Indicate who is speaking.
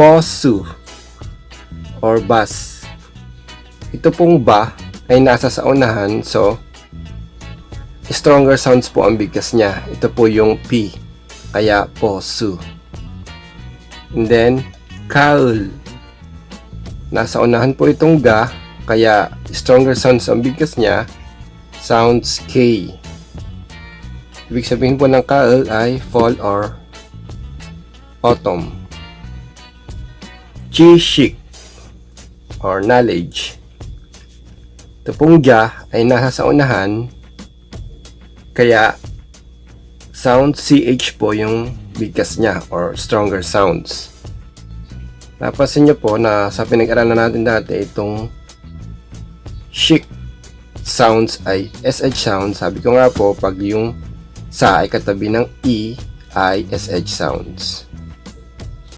Speaker 1: Posu or bus. Ito pong ba ay nasa sa unahan, so stronger sounds po ang bigkas niya. Ito po yung P, kaya posu. And then kaul, nasa unahan po itong ga, kaya stronger sounds ang bigkas niya, sounds K. Ibig sabihin po ng kaul ay fall or autumn. Chishik or knowledge. Ito pong ja ay nasa sa unahan, kaya sound CH po yung bigkas niya or stronger sounds. Napansin nyo po na sa pinag-aralan natin dati, itong shik sounds ay SH sound. Sabi ko nga po, pag yung sa ay katabi ng E ay SH sounds.